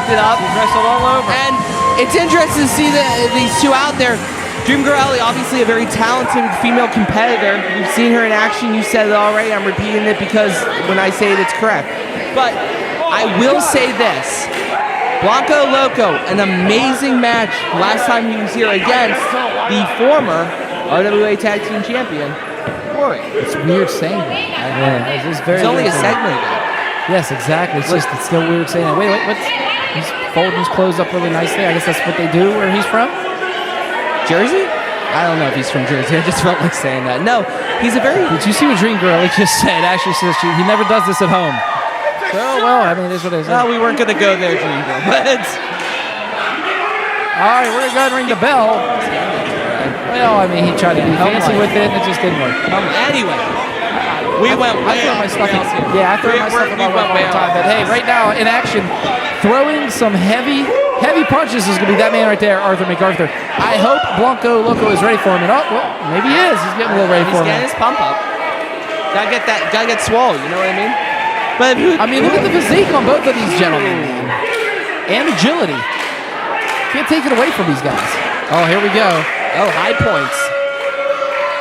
It up. He's wrestled all over. And it's interesting to see these two out there. Dreamgirl Ellie, obviously a very talented female competitor. You've seen her in action. You said it already. I'm repeating it because when I say it, it's correct. But I will say this. Blanco Loco, an amazing match last time he was here against the former RWA Tag Team Champion, Erie. It's weird saying that. It's only a segment ago. Yes, exactly. It's still weird saying that. Wait, what's... He's folding his clothes up really nicely. I guess that's what they do where he's from. Jersey? I don't know if he's from Jersey. I just felt like saying that. No, he's a very... Did you see what Dreamgirl Ellie just said? Actually says he never does this at home. So, well, I mean, it is what it is. Well, we weren't going to go there, Dreamgirl, but... All right, we're going to go ahead and ring the bell. Well, I mean, he tried to be fancy with it, and it just didn't work. Anyway, we went way off. Yeah, I threw my stuff in my way all the time. But hey, right now, in action... Throwing some heavy punches is going to be that man right there, McArthur. I hope Blanco Loco is ready for him. And well, maybe he is. He's getting a little ready for him. He's getting his pump up. Gotta get swole, you know what I mean? But I mean, look at the physique on both of these gentlemen. And agility. Can't take it away from these guys. Oh, here we go. Oh, high points.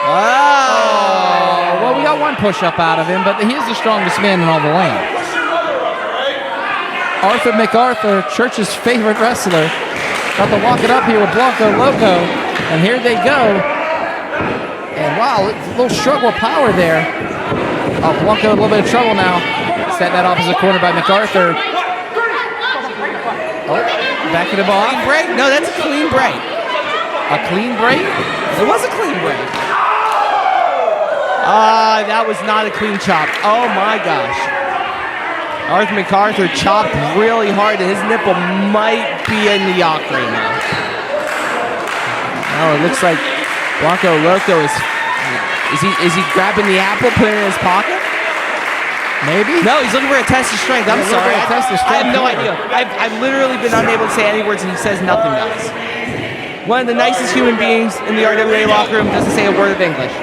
Oh, well, we got one push-up out of him, but he is the strongest man in all the land. McArthur, Church's favorite wrestler, got to walk it up here with Blanco Loco, and here they go. And wow, a little struggle of power there. Oh, Blanco, a little bit of trouble now. Set that opposite corner by McArthur. Oh, backing him off. Clean break? No, that's a clean break. A clean break? It was a clean break. That was not a clean chop. Oh my gosh. McArthur chopped really hard, and his nipple might be in the yoke right now. Oh, it looks like Blanco Loco is he grabbing the apple, putting it in his pocket? Maybe. No, he's looking for a test of strength. I'm sorry. I have no idea. I've literally been unable to say any words, and he says nothing else. One of the nicest human beings in the RWA locker room doesn't say a word of English.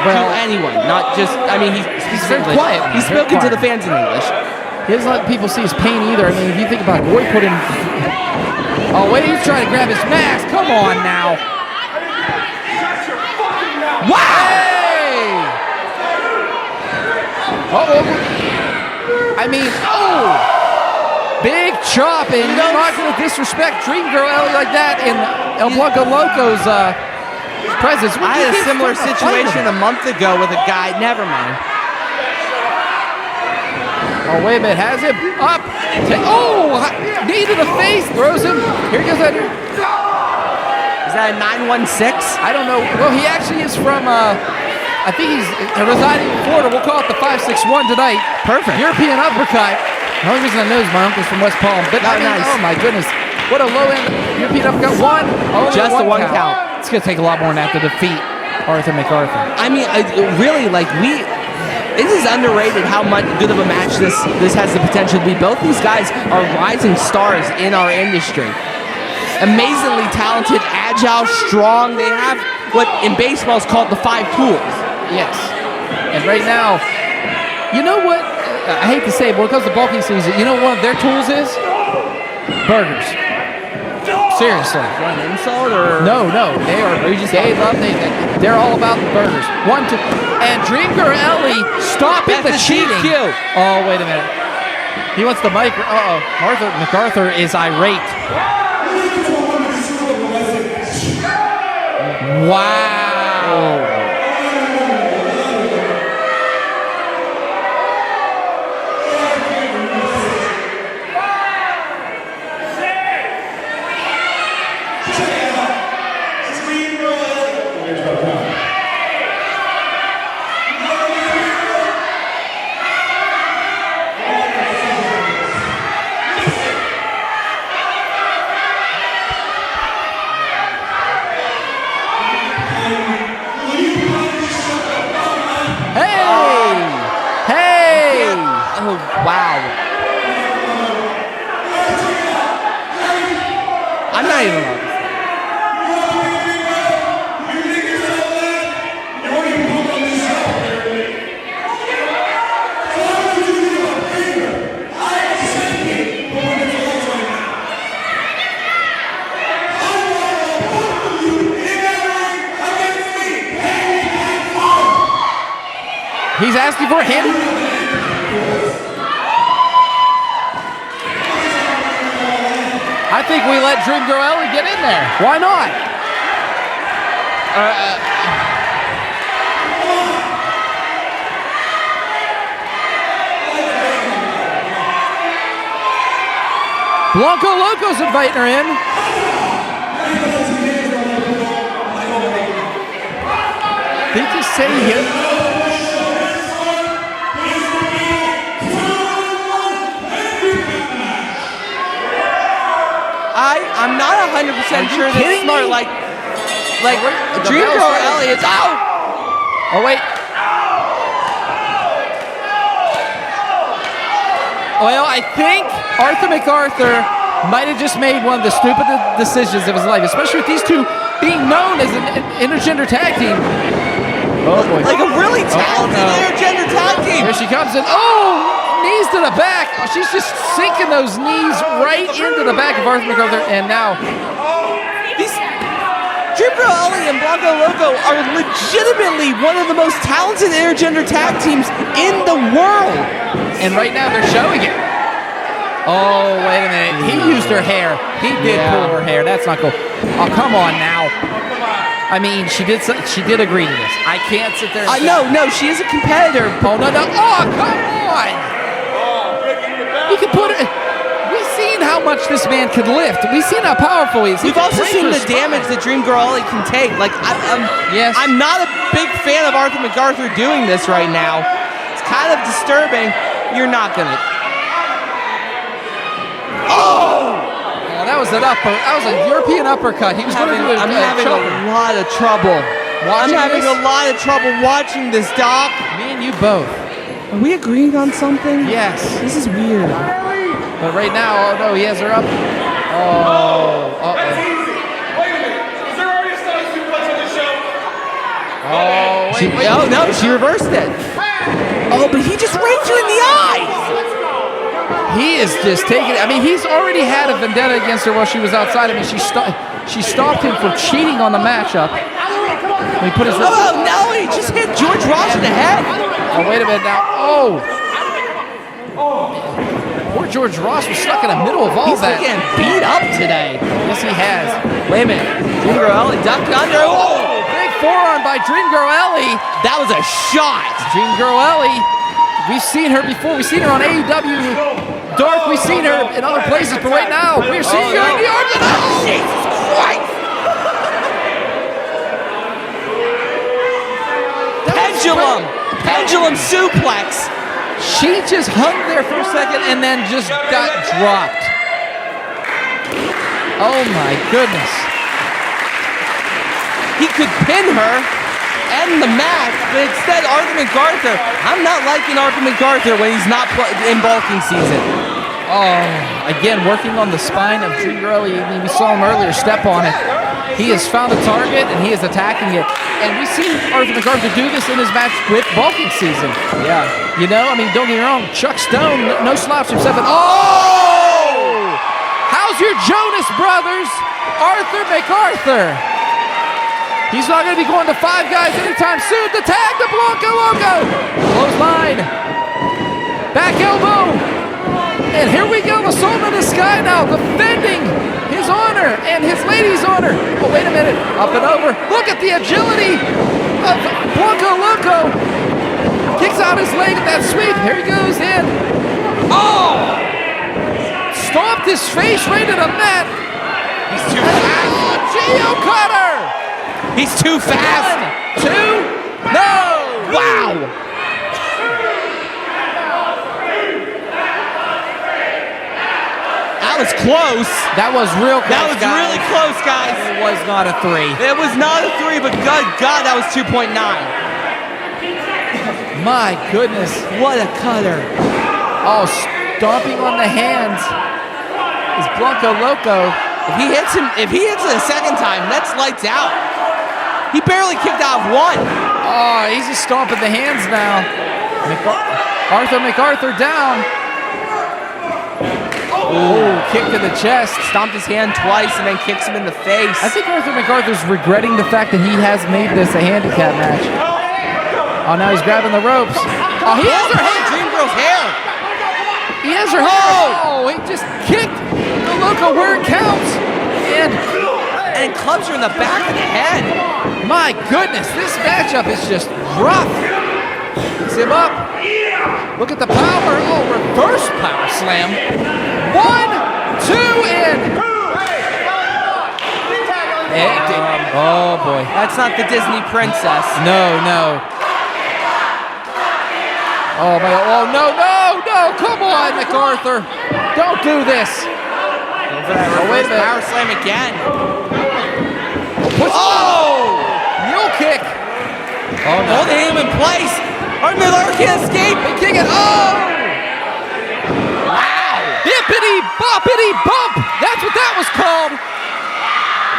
Well, to anyone, not just. I mean, he's very quiet. He's spoken to the fans in English. He doesn't let people see his pain either. I mean, if you think about Goy put in... Oh, wait, he's trying to grab his mask. Come on now. Wow! Hey! I mean, big chop, and you're not going to disrespect Dreamgirl Ellie like that in El Blanco Loco's presence. I had a similar situation a month ago with a guy. Never mind. Oh, wait a minute. Has him up. Knee to the face. Throws him. Here he goes. Is that a 916? I don't know. Well, he actually is from, I think he's residing in Florida. We'll call it the 561 tonight. Perfect. European uppercut. The only reason I know is my uncle's from West Palm. But I mean, nice. Oh, my goodness. What a low-end European uppercut. Just a one count. It's going to take a lot more than that to defeat McArthur. I mean, really, like, this is underrated how much good of a match this has the potential to be. Both these guys are rising stars in our industry. Amazingly talented, agile, strong. They have what in baseball is called the 5 tools. Yes. And right now, you know what? I hate to say it, but when it comes to bulking season, you know what one of their tools is? Burgers. Seriously. An insult or? No. They're all about the burgers. 1, 2. And Dreamgirl Ellie stopping the cheating. Oh, wait a minute. He wants the mic. McArthur is irate. Wow. He's asking for a hit. I think we let Dreamgirl Ellie get in there. Why not? Blanco Loco's inviting her in. They just say here. I'm not 100% sure that's smart. Like Dreamgirl Ellie is out. Oh wait. Well, I think Arthur McArthur might have just made one of the stupidest decisions of his life, especially with these two being known as an intergender tag team. Oh boy. Like a really talented intergender tag team. Here she comes in. Oh! Knees to the back. Oh, she's just sinking those knees right into the back of Arthur McArthur. And now, these Dreamgirl Ellie and Blanco Loco are legitimately one of the most talented intergender tag teams in the world. And right now they're showing it. Oh, wait a minute. He used her hair. He did pull her hair. That's not cool. Oh, come on now. I mean, she did agree to this. I can't sit there and no, she is a competitor. Oh, no. Oh, come on. You can put it. We've seen how much this man can lift. We've seen how powerful he is. We've also seen the damage that Dreamgirl Ellie can take. Like, I'm not a big fan of Arthur McArthur doing this right now. It's kind of disturbing. You're not gonna. Oh! That was an upper. That was a European uppercut. He was having a lot of trouble. I'm having a lot of trouble watching this, Doc. Me and you both. Are we agreeing on something? Yes. This is weird. But right now, oh no, he has her up. Oh, uh-oh. Wait a minute. Is there already a stunning suplex on the show? Oh, wait. Oh no, she reversed it. Oh, but he just raked her in the eyes. He is just taking it. I mean, he's already had a vendetta against her while she was outside. I mean, she stopped him from cheating on the matchup. He put his. Oh no, he just hit George Ross in the head. Oh, wait a minute now. Oh. Poor George Ross was stuck in the middle of all that. He's getting beat up today. Yes, he has. Wait a minute. Dreamgirl Ellie ducked under. Oh, big forearm by Dreamgirl Ellie. That was a shot. Dreamgirl Ellie. We've seen her before. We've seen her on AEW Dark. We've seen her in other places, but right now we're seeing her in the arms. Oh, Jesus Christ! Pendulum suplex. She just hung there for a second and then just got dropped. Oh my goodness. He could pin her, end the match, but instead Arthur McArthur. I'm not liking Arthur McArthur when he's not in bulking season. Oh, again, working on the spine of Dreamgirl Ellie. I mean, we saw him earlier step on it. He has found a target and he is attacking it. And we've seen Arthur McArthur do this in his match with bulking season. Yeah. You know, I mean, don't get me wrong, Chuck Stone, no slaps himself. Oh! How's your Jonas Brothers, Arthur McArthur? He's not going to be going to Five Guys anytime soon. The tag to Blanco Loco. Close line. Back elbow. And here we go, the Soul in the Sky now, defending his honor and his lady's honor. Oh, wait a minute, up and over. Look at the agility of Blanco Loco. Kicks out his leg at that sweep. Here he goes in. Oh! Stomped his face right to the mat. He's too fast. Oh, Geo Cutter. He's too fast. 1, 2, no! Wow. That was close. That was real close. That was really close, guys. It was not a 3. It was not a 3, but good God, that was 2.9. My goodness. What a cutter. Oh, stomping on the hands is Blanco Loco. If he hits it a second time, that's lights out. He barely kicked out of 1. Oh, he's just stomping the hands now. Arthur McArthur down. Oh, kick to the chest. Stomped his hand twice and then kicks him in the face. I think Arthur McArthur's regretting the fact that he has made this a handicap match. Oh, now he's grabbing the ropes. Oh, he has her hair. Dreamgirl's hair. He has her hair. Oh, he just kicked the Loco where it counts. And clubs her in the back of the head. My goodness, this matchup is just rough. Picks him up. Look at the power. Oh, reverse power slam. 1, 2, and... Oh, boy. That's not the Disney princess. No. Oh, my, oh, no. Come on, McArthur. Don't do this. Oh, wait a minute. Power slam again. Oh! Mule kick. Oh, no. Holding him in place. McArthur can't escape. They kick it. Oh! Wow. Hippity boppity bump. That's what that was called.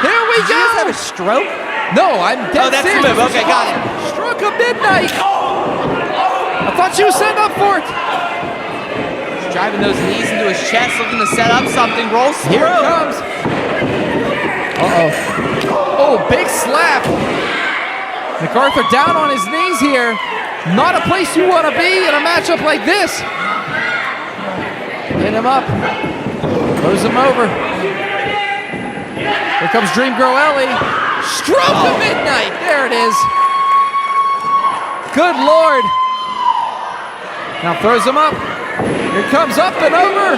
Here we go. Did you just have a stroke? No, I'm dead that's serious. the move. Okay, got it. Stroke of midnight. I thought she was setting up for it. He's driving those knees into his chest, looking to set up something. Rolls through. Here it comes. Uh-oh. Oh, big slap. McArthur down on his knees here. Not a place you want to be in a matchup like this. Hit him up. Throws him over. Here comes Dreamgirl Ellie. Stroke of midnight. There it is. Good Lord. Now throws him up. Here comes up and over.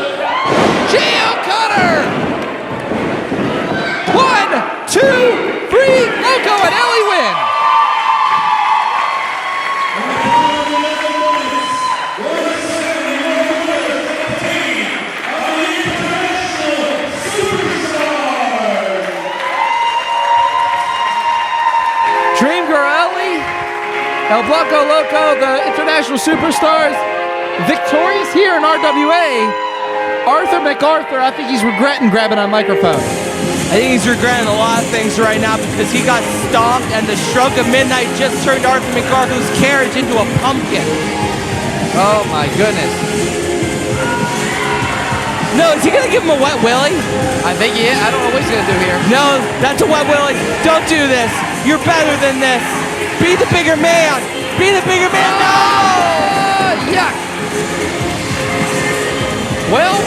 Geo Cutter. 1, 2, 3. Loco and Ellie win. Blanco Loco, the international superstars, victorious here in RWA. McArthur, I think he's regretting grabbing a microphone. I think he's regretting a lot of things right now because he got stomped and the stroke of midnight just turned McArthur's carriage into a pumpkin. Oh my goodness. No, is he gonna give him a wet willy? I think he is. I don't know what he's gonna do here. No, that's a wet willy. Don't do this. You're better than this. Be the bigger man. Be the bigger man. No! Yuck. Well,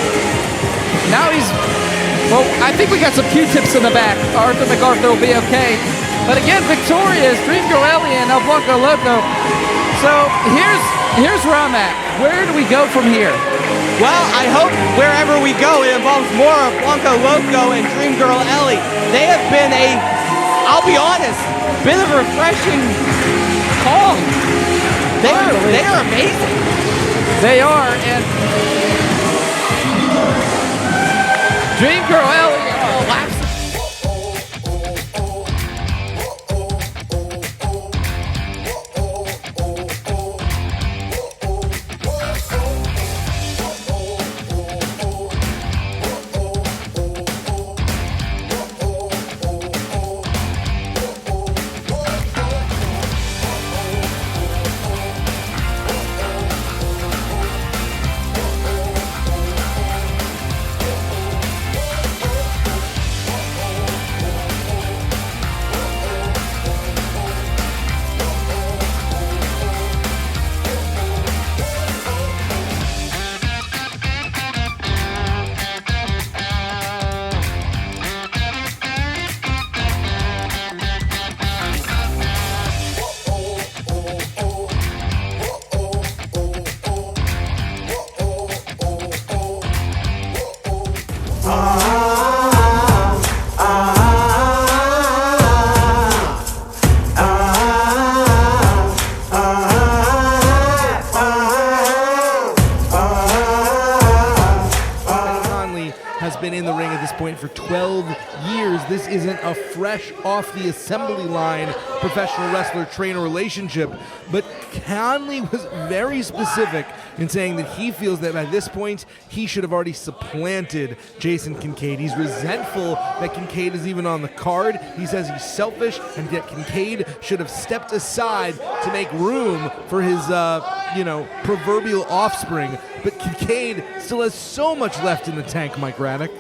now he's... Well, I think we got some Q-tips in the back. McArthur will be okay. But again, victorious. Dreamgirl Ellie and Blanco Loco. So here's where I'm at. Where do we go from here? Well, I hope wherever we go, it involves more of Blanco Loco and Dreamgirl Ellie. They have been I'll be honest, bit of a refreshing call. They are amazing. They are, and Dreamgirl Ellie laps. For 12 years, this isn't a fresh off the assembly line professional wrestler trainer relationship, but Conley was very specific in saying that he feels that by this point he should have already supplanted Jason Kincaid. He's resentful that Kincaid is even on the card. He says he's selfish and that Kincaid should have stepped aside to make room for his proverbial offspring, but Kincaid still has so much left in the tank, Mike Raddick.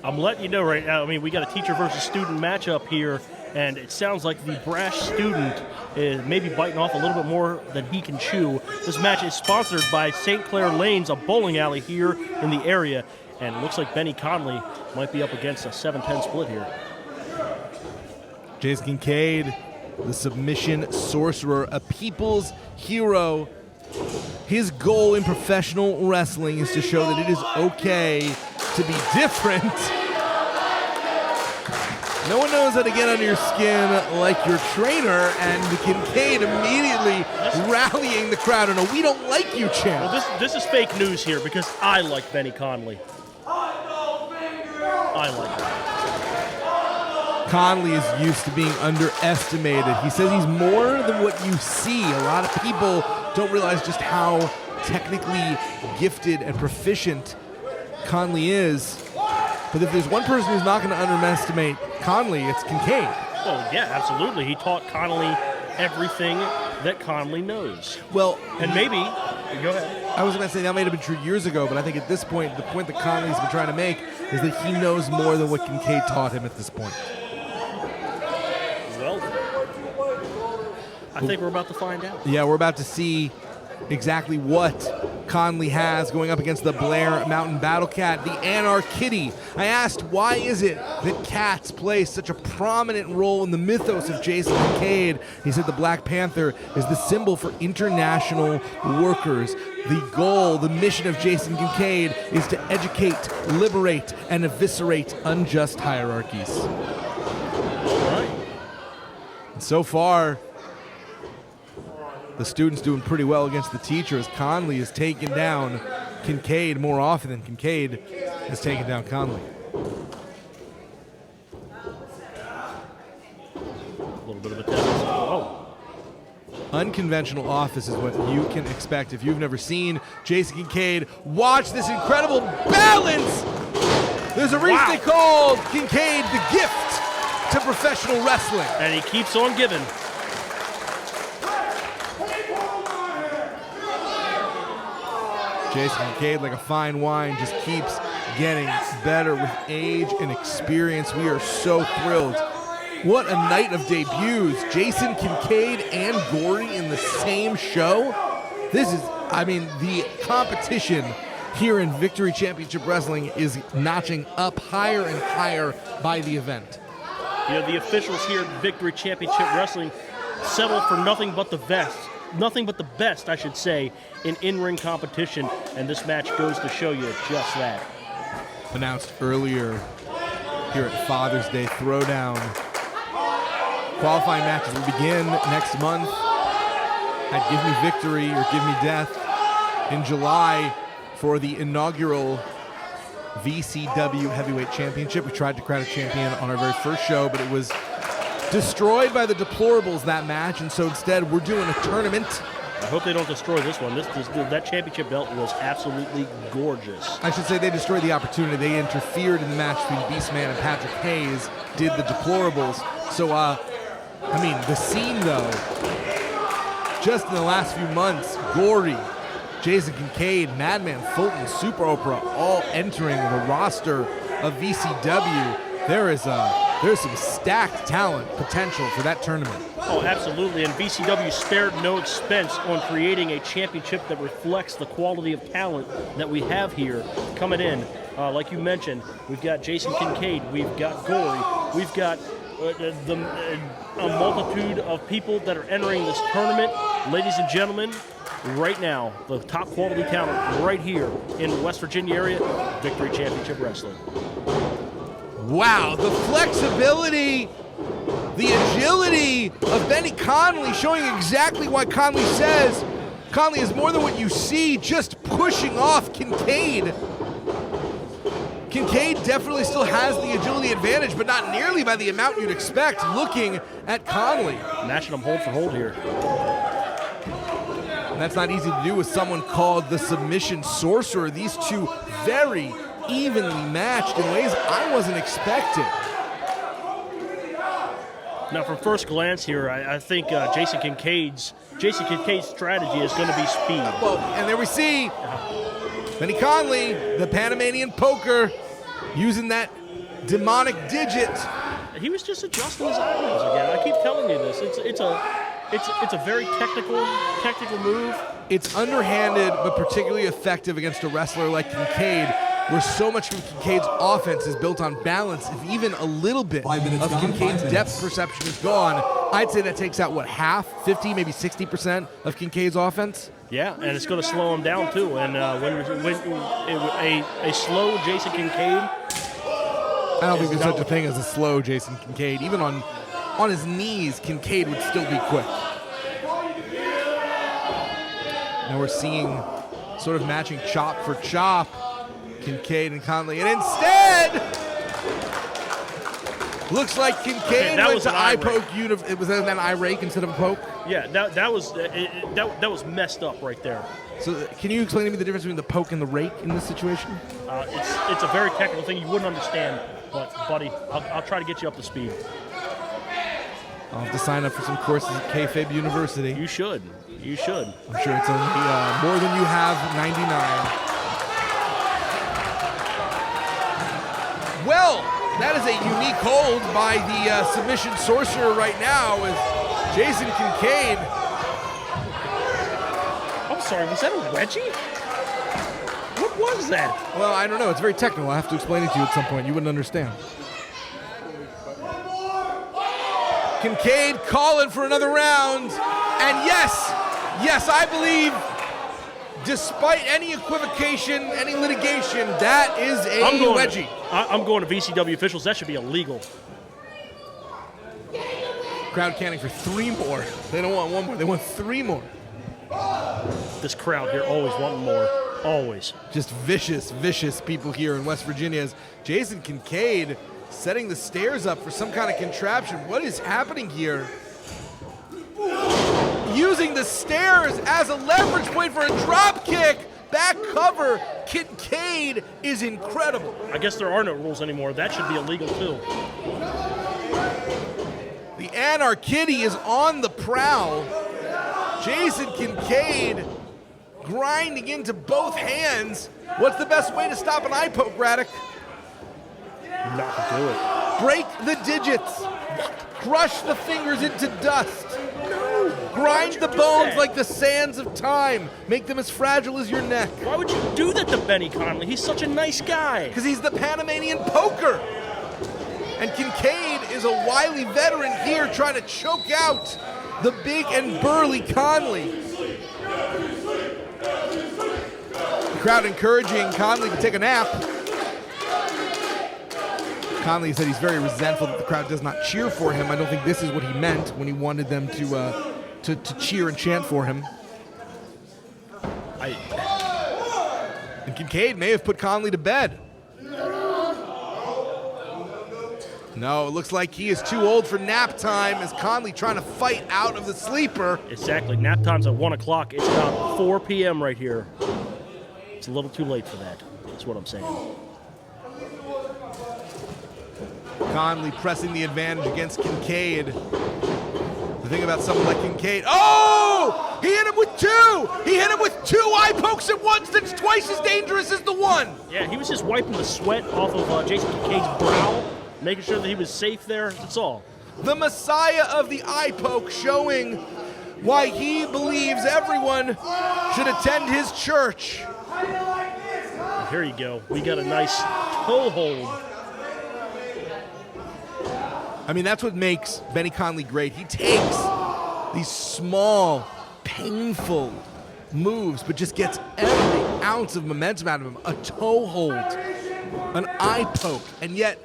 I'm letting you know right now, I mean, we got a teacher versus student matchup here, and it sounds like the brash student is maybe biting off a little bit more than he can chew. This match is sponsored by St. Clair Lanes, a bowling alley here in the area, and it looks like Benny Conley might be up against a 7-10 split here. Jason Kincaid, the submission sorcerer, a people's hero. His goal in professional wrestling is to show that it is okay to be different. No one knows how to get under your skin like your trainer, and Kincaid immediately rallying the crowd in a "we don't like you" chant. Well, this is fake news here because I like Benny Conley. I like him. Conley is used to being underestimated. He says he's more than what you see. A lot of people don't realize just how technically gifted and proficient Conley is. But if there's one person who's not going to underestimate Conley, it's Kincaid. Oh, yeah, absolutely. He taught Conley everything that Conley knows. Well, and maybe, go ahead. I was going to say that might have been true years ago, but I think at this point, the point that Conley's been trying to make is that he knows more than what Kincaid taught him at this point. Well, I think we're about to find out. Yeah, we're about to see exactly what Conley has going up against the Blair Mountain Battle Cat, the Anarch Kitty. I asked, why is it that cats play such a prominent role in the mythos of Jason Kincaid? He said the Black Panther is the symbol for international workers. The goal, the mission of Jason Kincaid is to educate, liberate, and eviscerate unjust hierarchies. All right. And so far, the student's doing pretty well against the teacher as Conley is taking down Kincaid more often than Kincaid has taken down Conley. A little bit of a test. Oh. Unconventional offense is what you can expect. If you've never seen Jason Kincaid, watch this incredible balance. There's a reason they called Kincaid the gift to professional wrestling. And he keeps on giving. Jason Kincaid, like a fine wine, just keeps getting better with age and experience. We are so thrilled. What a night of debuts. Jason Kincaid and Daugherty in the same show. This is, I mean, the competition here in Victory Championship Wrestling is notching up higher and higher by the event. You know, the officials here at Victory Championship Wrestling settle for nothing but the best. Nothing but the best, I should say, in-ring competition, and this match goes to show you just that. Announced earlier here at Father's Day Throwdown. Qualifying matches will begin next month at Give Me Victory or Give Me Death in July for the inaugural VCW Heavyweight Championship. We tried to crown a champion on our very first show, but it was destroyed by the deplorables that match, and so instead we're doing a tournament. I hope they don't destroy this one. That championship belt was absolutely gorgeous. I should say they destroyed the opportunity. They interfered in the match between Beastman and Patrick Hayes, did the deplorables. So, I mean, the scene though, just in the last few months, Daugherty, Jason Kincaid, Madman Fulton, Super Oprah, all entering the roster of VCW. There's some stacked talent potential for that tournament. Oh, absolutely, and VCW spared no expense on creating a championship that reflects the quality of talent that we have here coming in. Like you mentioned, we've got Jason Kincaid, we've got Daugherty, we've got a multitude of people that are entering this tournament. Ladies and gentlemen, right now, the top quality talent right here in the West Virginia area, Victory Championship Wrestling. Wow, the flexibility, the agility of Benny Conley, showing exactly why Conley says Conley is more than what you see, just pushing off Kincaid. Kincaid definitely still has the agility advantage, but not nearly by the amount you'd expect looking at Conley. Matching them hold for hold here. And that's not easy to do with someone called the Submission Sorcerer. These two very evenly matched in ways I wasn't expecting. Now, from first glance here, I think Jason Kincaid's strategy is going to be speed. Well, and there we see Benny Conley, the Panamanian poker, using that demonic digit. He was just adjusting his eyebrows again. I keep telling you this. It's a very technical move. It's underhanded, but particularly effective against a wrestler like Kincaid, where so much of Kincaid's offense is built on balance. If even a little bit of Kincaid's depth perception is gone, I'd say that takes out, what, half, 50, maybe 60% of Kincaid's offense? Yeah, and it's going to slow him down, too. And when a slow Jason Kincaid... I don't think there's such a thing as a slow Jason Kincaid. Even on his knees, Kincaid would still be quick. Now we're seeing sort of matching chop for chop, Kincaid and Conley. And instead, looks like Kincaid went to eye poke. It was an eye rake instead of a poke? Yeah, that was messed up right there. So can you explain to me the difference between the poke and the rake in this situation? It's a very technical thing you wouldn't understand, but buddy, I'll try to get you up to speed. I'll have to sign up for some courses at Kayfabe University. You should. You should. I'm sure it's only more than you have, 99. Well, that is a unique hold by the submission sorcerer right now with Jason Kincaid. I'm sorry, was that a wedgie? What was that? Well, I don't know. It's very technical. I have to explain it to you at some point. You wouldn't understand. Kincaid calling for another round. And yes, I believe, despite any equivocation, any litigation, that is a wedgie. I'm going to VCW officials. That should be illegal. Crowd canning for 3 more. They don't want 1 more. They want 3 more. This crowd here always wanting more. Always. Just vicious people here in West Virginia. As Jason Kincaid setting the stairs up for some kind of contraption. What is happening here? Using the stairs as a leverage point for a drop kick. Back cover. Kincaid is incredible. I guess there are no rules anymore. That should be illegal too. The Anarchitty is on the prowl. Jason Kincaid grinding into both hands. What's the best way to stop an eye poke, Braddock? Not to do it. Break the digits. Crush the fingers into dust. Grind the bones like the sands of time. Make them as fragile as your neck. Why would you do that to Benny Conley? He's such a nice guy. Because he's the Panamanian poker. And Kincaid is a wily veteran here trying to choke out the big and burly Conley. The crowd encouraging Conley to take a nap. Conley said he's very resentful that the crowd does not cheer for him. I don't think this is what he meant when he wanted them to cheer and chant for him. And Kincaid may have put Conley to bed. No, it looks like he is too old for nap time as Conley trying to fight out of the sleeper. Exactly. Nap time's at 1 o'clock. It's about 4 p.m. right here. It's a little too late for that. That's what I'm saying. Conley pressing the advantage against Kincaid. The thing about someone like Kincaid, oh! He hit him with 2! He hit him with 2 eye pokes at once. That's twice as dangerous as the one. Yeah, he was just wiping the sweat off of Jason Kincaid's brow, making sure that he was safe there. That's all. The Messiah of the eye poke showing why he believes everyone should attend his church. Here you go. We got a nice toe hold. I mean, that's what makes Benny Conley great. He takes these small, painful moves, but just gets every ounce of momentum out of him. A toe hold, an eye poke, and yet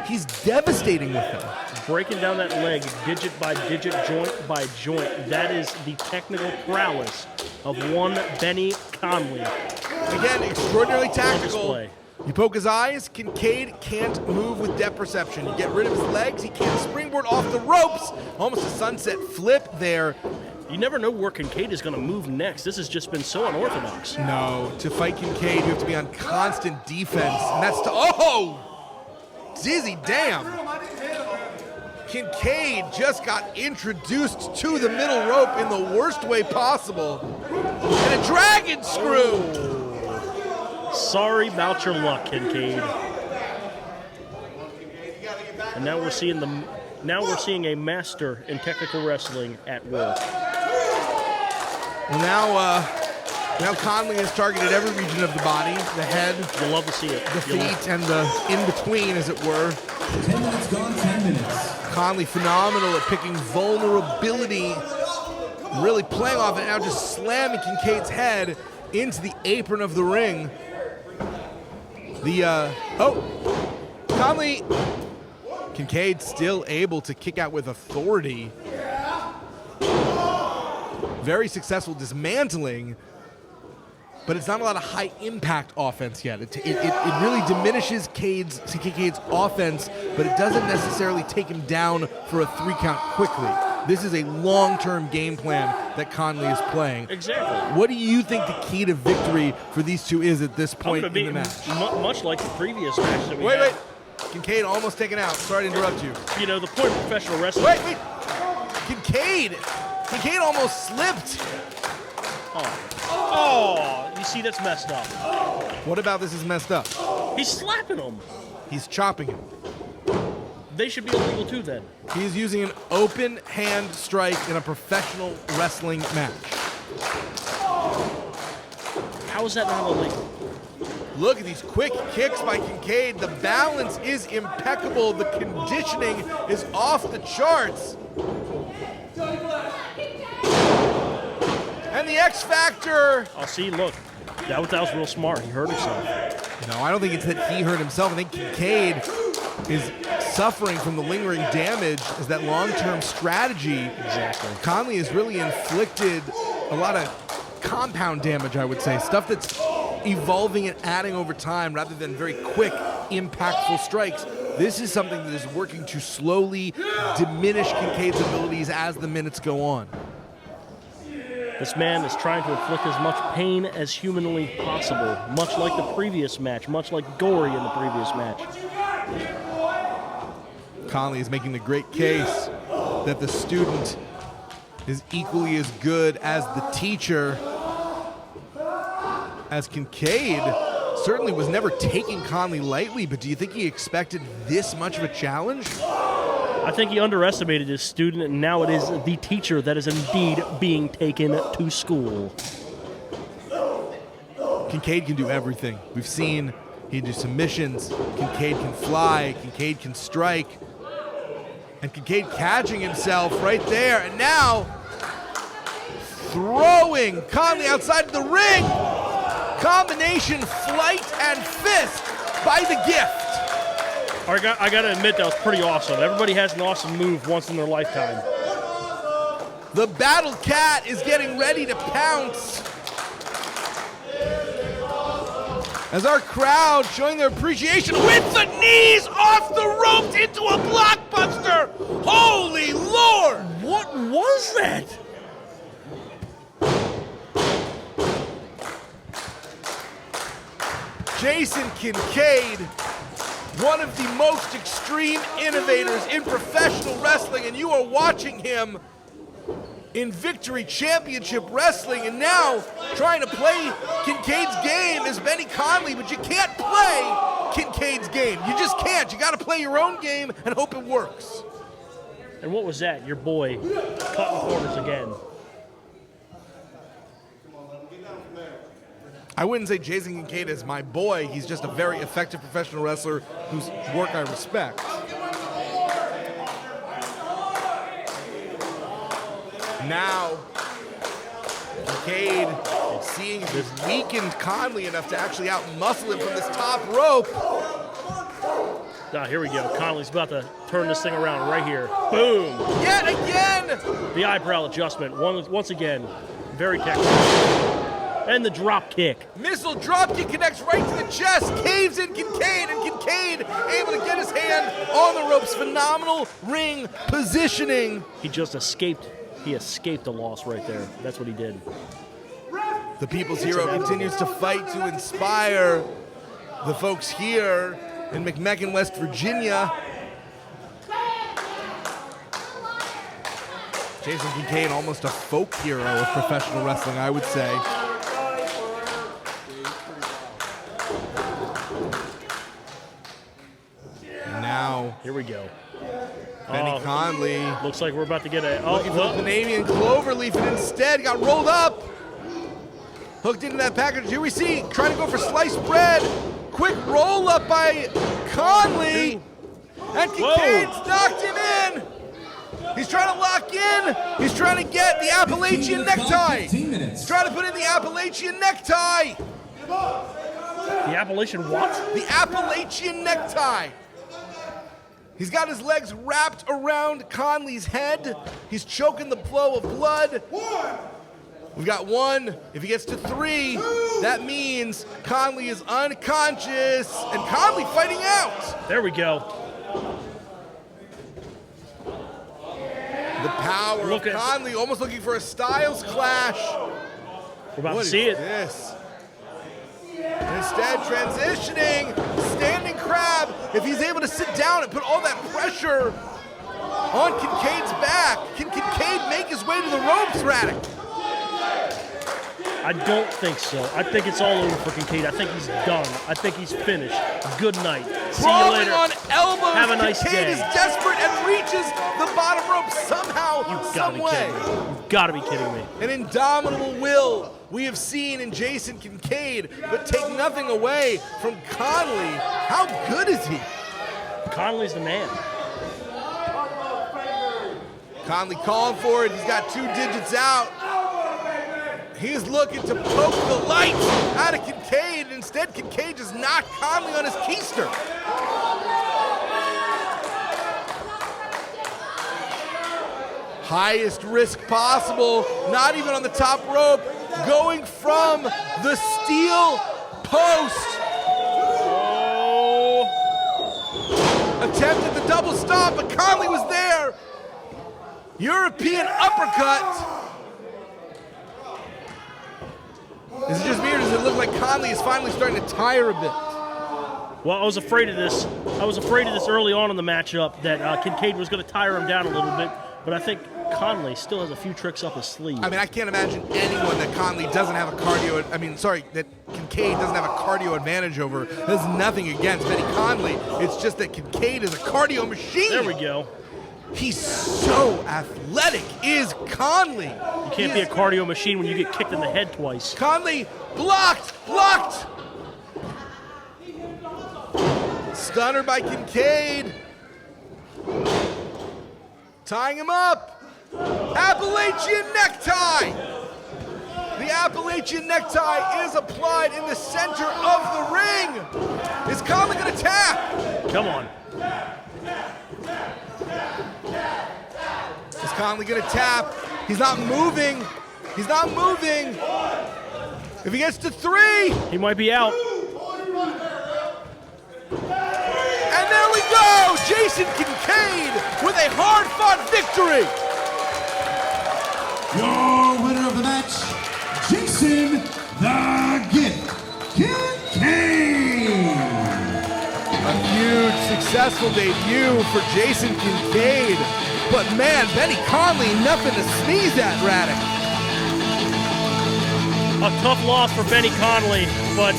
he's devastating with them. Breaking down that leg, digit by digit, joint by joint. That is the technical prowess of one Benny Conley. Again, extraordinarily tactical. You poke his eyes, Kincaid can't move with depth perception. You get rid of his legs, he can't springboard off the ropes. Almost a sunset flip there. You never know where Kincaid is going to move next. This has just been so unorthodox. No, to fight Kincaid, you have to be on constant defense. And that's oh! Dizzy damn. Kincaid just got introduced to the middle rope in the worst way possible. And a dragon screw. Sorry about your luck, Kincaid. And And now we're seeing a master in technical wrestling at work. Well, now Conley has targeted every region of the body, the head, You'll love to see it. the feet, and the in-between, as it were. 10 minutes gone, 10 minutes. Conley phenomenal at picking vulnerability, really playing off it now, just slamming Kincaid's head into the apron of the ring. Conley, Kincaid still able to kick out with authority. Very successful dismantling, but it's not a lot of high-impact offense yet. It really diminishes Kincaid's offense, but it doesn't necessarily take him down for a 3-count quickly. This is a long-term game plan that Conley is playing. Exactly. What do you think the key to victory for these two is at this point in the match? Much like the previous match that we had. Wait. Kincaid almost taken out. Sorry to interrupt you. You know, the point of professional wrestling. Wait. Kincaid almost slipped. Oh, you see, that's messed up. What about this is messed up? He's slapping him. He's chopping him. They should be illegal too then. He's using an open hand strike in a professional wrestling match. How is that not illegal? Look at these quick kicks by Kincaid. The balance is impeccable. The conditioning is off the charts. And the X Factor. Oh, see, look. That was real smart. He hurt himself. No, I don't think it's that he hurt himself. I think Kincaid is suffering from the lingering damage as that long-term strategy. Exactly. Conley has really inflicted a lot of compound damage, I would say. Stuff that's evolving and adding over time rather than very quick, impactful strikes. This is something that is working to slowly diminish Kincaid's abilities as the minutes go on. This man is trying to inflict as much pain as humanly possible, much like the previous match, much like Gory in the previous match. Conley is making the great case that the student is equally as good as the teacher, as Kincaid certainly was never taking Conley lightly, but do you think he expected this much of a challenge? I think he underestimated his student, and now it is the teacher that is indeed being taken to school. Kincaid can do everything. We've seen he can do submissions, Kincaid can fly, Kincaid can strike, and Kincaid catching himself right there, and now throwing Conley outside the ring. Combination flight and fist by the gift. I got to admit, that was pretty awesome. Everybody has an awesome move once in their lifetime. The Battle Cat is getting ready to pounce. As our crowd showing their appreciation with the knees off the ropes into a blockbuster. Holy Lord! What was that? Jason Kincaid, one of the most extreme innovators in professional wrestling, and you are watching him in Victory Championship Wrestling, and now trying to play Kincaid's game is Benny Conley, but you can't play Kincaid's game. You just can't. You got to play your own game and hope it works. And what was that? Your boy cutting corners again. I wouldn't say Jason Kincaid is my boy. He's just a very effective professional wrestler whose work I respect. Now, Kincaid, seeing he's weakened Conley enough to actually out-muscle him from this top rope. Ah, here we go. Conley's about to turn this thing around right here. Boom! Yet again! The eyebrow adjustment, once again, very technical. And the drop kick. Missile drop kick connects right to the chest, caves in Kincaid, and Kincaid able to get his hand on the ropes. Phenomenal ring positioning. He just escaped. He escaped a loss right there. That's what he did. The People's Hero continues to fight to inspire the folks here in McMecken, West Virginia. Jason Kincaid, almost a folk hero of professional wrestling, I would say. And now, Here we go. Benny Conley Looks like we're about to get a... looking for the Canadian Cloverleaf and instead got rolled up. Hooked into that package. Here we see trying to go for sliced bread. Quick roll up by Conley. And Kincaid's knocked him in. He's trying to lock in. He's trying to get the Appalachian necktie. He's trying to put in the Appalachian necktie. The Appalachian what? The Appalachian necktie. He's got his legs wrapped around Conley's head. He's choking the flow of blood. We've got 1. If he gets to 3, that means Conley is unconscious. And Conley fighting out. There we go. The power of Conley almost looking for a Styles clash. We're about to see it. This? Instead, transitioning, standing crab. If he's able to sit down and put all that pressure on Kincaid's back, can Kincaid make his way to the ropes, Radek? I don't think so. I think it's all over for Kincaid. I think he's done. I think he's finished. Good night. See you later. On elbows. Have a nice Kincaid day. is desperate and reaches the bottom rope somehow, some way. You've got to be kidding me. An indomitable will we have seen in Jason Kincaid, but take nothing away from Conley. How good is he? Conley's the man. Conley calling for it. He's got 2 digits out. He's looking to poke the light out of Kincaid. Instead, Kincaid just knocked Conley on his keister. Highest risk possible, not even on the top rope, going from the steel post. Oh. Attempted the double stop, but Conley was there. European uppercut. Is it just me, or does it look like Conley is finally starting to tire a bit? Well, I was afraid of this. I was afraid of this early on in the matchup, that Kincaid was going to tire him down a little bit, but I think Conley still has a few tricks up his sleeve. I mean, I can't imagine anyone that Conley doesn't have a cardio, that Kincaid doesn't have a cardio advantage over. There's nothing against Benny Conley. It's just that Kincaid is a cardio machine. There we go. He's so athletic, is Conley. You can't be a cardio machine when you get kicked in the head twice. Conley blocked. Stunner by Kincaid. Tying him up. Appalachian necktie. The Appalachian necktie is applied in the center of the ring. Is Conley going to tap? Come on. Is Conley going to tap? He's not moving. If he gets to 3. He might be out. And there we go! Jason Kincaid with a hard-fought victory! Your winner of the match, Jason the Gift Kincaid. A huge, successful debut for Jason Kincaid. But man, Benny Conley, nothing to sneeze at, Radek. A tough loss for Benny Conley, but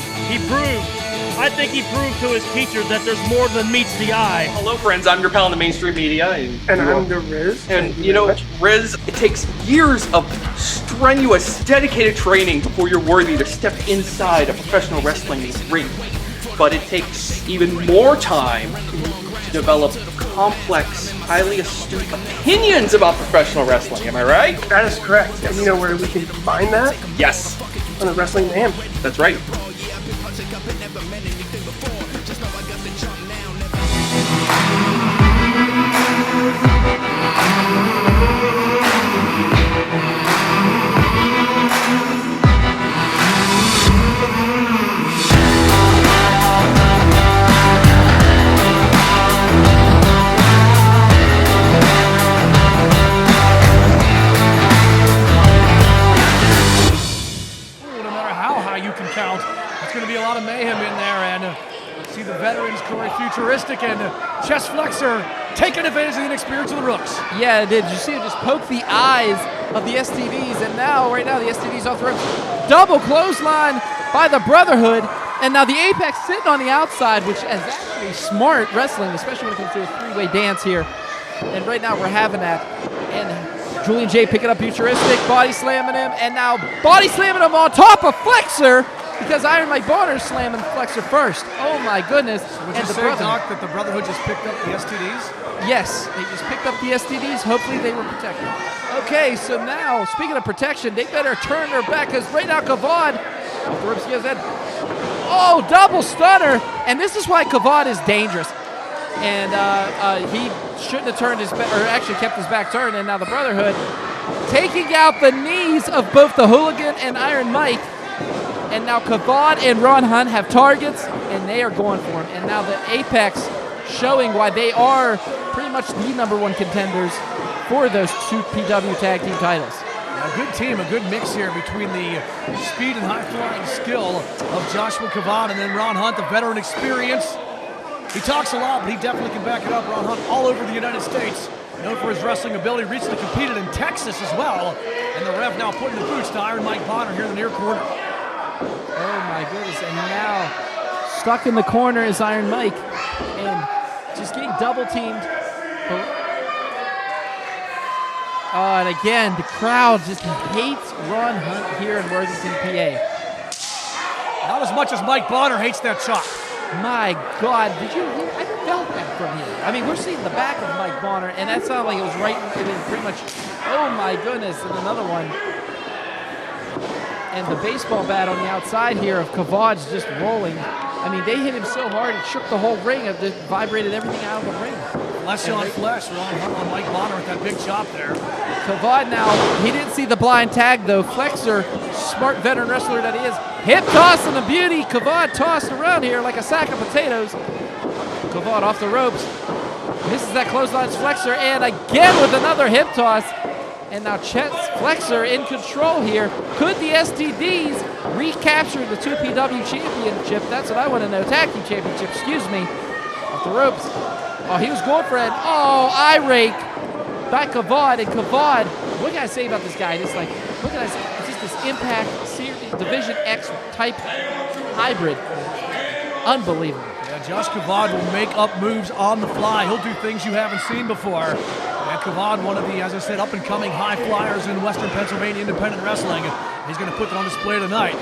I think he proved to his teachers that there's more than meets the eye. Hello friends, I'm your pal in the mainstream media. And I'm the Riz. And you know, Riz, it takes years of strenuous, dedicated training before you're worthy to step inside a professional wrestling ring. But it takes even more time to develop complex, highly astute opinions about professional wrestling. Am I right? That is correct. Yes. And you know where we can find that? Yes. On the Wrestling Mayhem. That's right. lot of mayhem in there, and see the veterans, Corey Futuristic and Chest Flexor taking advantage of the inexperience of the Rooks. Yeah, it did. You see it just poke the eyes of the STDs, and now, right now, the STDs off the ropes. Double clothesline by the Brotherhood, And now the Apex sitting on the outside, which is actually smart wrestling, especially when it comes to a three-way dance here. And right now we're having that. And Julian J picking up Futuristic, body slamming him, and now body slamming him on top of Flexor because Iron Mike Bonner's slamming Flexor first. Oh my goodness. Would you say, Doc, that the Brotherhood just picked up the STDs? Yes, they just picked up the STDs. Hopefully they were protected. Okay, so now, speaking of protection, they better turn their back because right now Kavod, oh, double stunner. And this is why Kavod is dangerous. And he shouldn't have turned his back, or actually kept his back turned. And now the Brotherhood taking out the knees of both the Hooligan and Iron Mike. And now Kavod and Ron Hunt have targets, and they are going for him. And now the Apex showing why they are pretty much the #1 contenders for those 2 PW tag team titles. A good team, a good mix here between the speed and high-flying skill of Joshua Kavod and then Ron Hunt, the veteran experience. He talks a lot, but he definitely can back it up. Ron Hunt all over the United States, known for his wrestling ability, recently competed in Texas as well. And the ref now putting the boots to Iron Mike Bonner here in the near corner. Oh my goodness, and now stuck in the corner is Iron Mike, and just getting double teamed. And again, the crowd just hates Ron Hunt here in Worthington, PA. Not as much as Mike Bonner hates that chop. My God, I felt that from here. I mean, we're seeing the back of Mike Bonner, and that sounded like it was right, I mean, pretty much, oh my goodness, and another one. And the baseball bat on the outside here of Kavod's just rolling. I mean, they hit him so hard, it shook the whole ring. It just vibrated everything out of the ring. Flesh on flesh, Ron Hunt on Mike Bonner with that big chop there. Kavod now, he didn't see the blind tag though. Flexor, smart veteran wrestler that he is. Hip toss and the beauty. Kavod tossed around here like a sack of potatoes. Kavod off the ropes. Misses that clothesline's Flexor, and again with another hip toss. And now Chet's Flexor in control here. Could the STDs recapture the 2PW championship? That's what I want to know. Tag team championship, excuse me. Off the ropes. Oh, he was going for it. Oh, eye rake by Kavod. And Kavod, what can I say about this guy? Just like, what can I say? It's just this Impact Division X type hybrid. Unbelievable. Yeah, Josh Kavod will make up moves on the fly. He'll do things you haven't seen before. And Kavod, one of the, as I said, up-and-coming high flyers in Western Pennsylvania independent wrestling. He's going to put that on display tonight.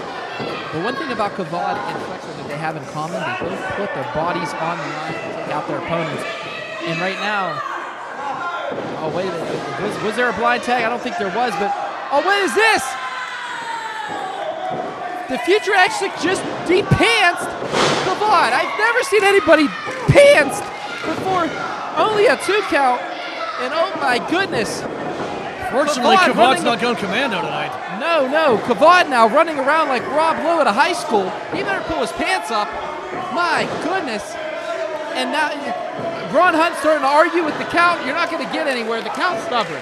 The one thing about Kavod and Flexor that they have in common, they both put their bodies on the line to take out their opponents. And right now, oh, wait a minute. Was there a blind tag? I don't think there was, but, oh, what is this? The Futuristic just de-pantsed Kavod. I've never seen anybody pantsed before. Only a 2 count. And oh my goodness. Fortunately, Kavod's not going commando tonight. No. Kavod now running around like Rob Lowe at a high school. He better pull his pants up. My goodness. And now Ron Hunt's starting to argue with the count. You're not going to get anywhere. The count's stubborn.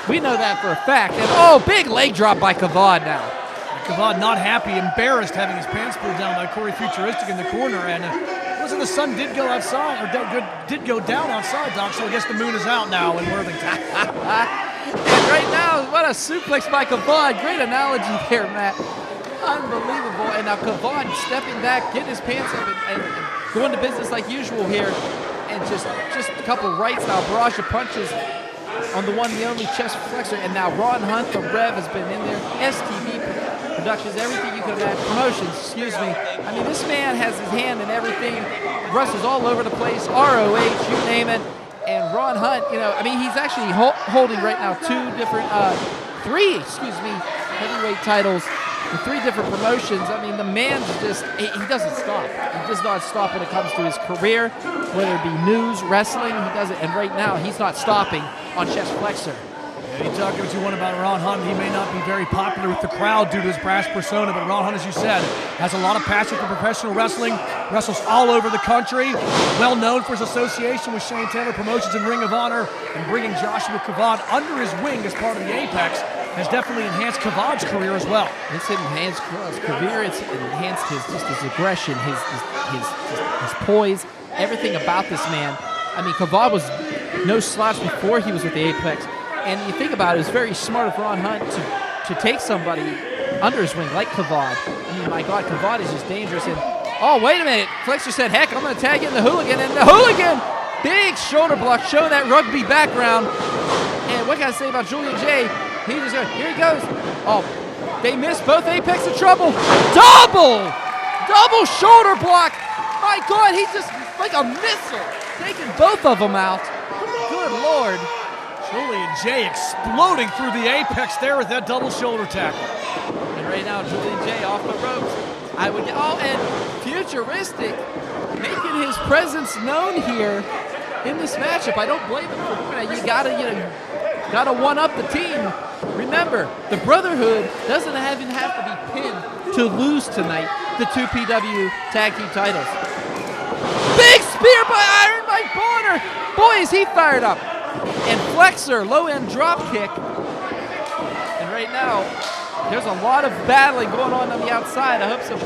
We know that for a fact. And oh, big leg drop by Kavod now. Kavod not happy, embarrassed, having his pants pulled down by Corey Futuristic in the corner. And listen, the sun did go outside, or did go down outside, Doc, so I guess the moon is out now in Worthington. And right now, what a suplex by Kavod. Great analogy there, Matt. Unbelievable. And now Kavod stepping back, getting his pants up, and going to business like usual here. And just a couple rights now, barrage of punches on the one, the only chest flexor. And now Ron Hunt, the Rev, has been in there. STD Productions, everything you could imagine. Promotions, excuse me. I mean, this man has his hand in everything. Wrestles all over the place. ROH, you name it. And Ron Hunt, you know, I mean, he's actually holding right now three heavyweight titles in 3 different promotions. I mean, the man's just, he doesn't stop. He does not stop when it comes to his career, whether it be news, wrestling, he does it. And right now, he's not stopping on chest flexor. You talk what you want about Ron Hunt. He may not be very popular with the crowd due to his brash persona, but Ron Hunt, as you said, has a lot of passion for professional wrestling, wrestles all over the country, well known for his association with Shane Taylor Promotions and Ring of Honor, and bringing Joshua Kavod under his wing as part of the Apex has definitely enhanced Kavod's career as well. It's enhanced Kavod's career. It's enhanced his aggression, his poise, everything about this man. I mean, Kavod was no slouch before he was with the Apex. And you think about it, it's very smart of Ron Hunt to take somebody under his wing like Kavod. I mean, my God, Kavod is just dangerous. And oh, wait a minute. Flexor said, heck, I'm going to tag in the hooligan. And the hooligan, big shoulder block, showing that rugby background. And what can I say about Julian J? Here he goes. Oh, they missed both Apex of Trouble. Double shoulder block. My God, he's just like a missile, taking both of them out. Good Lord. Julian J exploding through the apex there with that double shoulder tackle. And right now, Julian J off the ropes. And Futuristic making his presence known here in this matchup. I don't blame him for doing that. You gotta one up the team. Remember, the Brotherhood doesn't even have to be pinned to lose tonight the 2PW tag team titles. Big spear by Iron Mike Bonner. Boy, is he fired up. And Flexor, low end drop kick. And right now, there's a lot of battling going on the outside. I hope some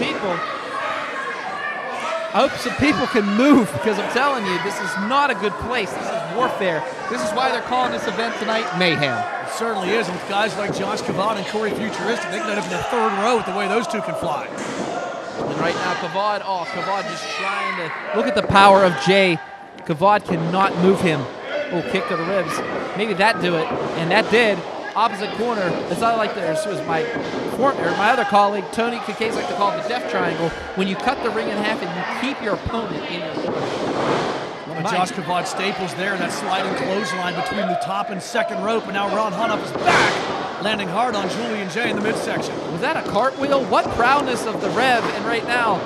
people can move, because I'm telling you, this is not a good place. This is warfare. This is why they're calling this event tonight Mayhem. It certainly is. With guys like Josh Kavod and Corey Futuristic, they can end up in the third row with the way those two can fly. And right now, Kavod just trying to look at the power of Jay. Kavod cannot move him. Oh, kick to the ribs. Maybe that do it, and that did. Opposite corner. It's not like this was my other colleague, Tony Kincaid, like to call it the death triangle. When you cut the ring in half and you keep your opponent in your corner. One of Josh Kavod staples there, that sliding clothesline between the top and second rope, and now Ron Hunt up his back, landing hard on Julian J in the midsection. Was that a cartwheel? What proudness of the Rev, and right now,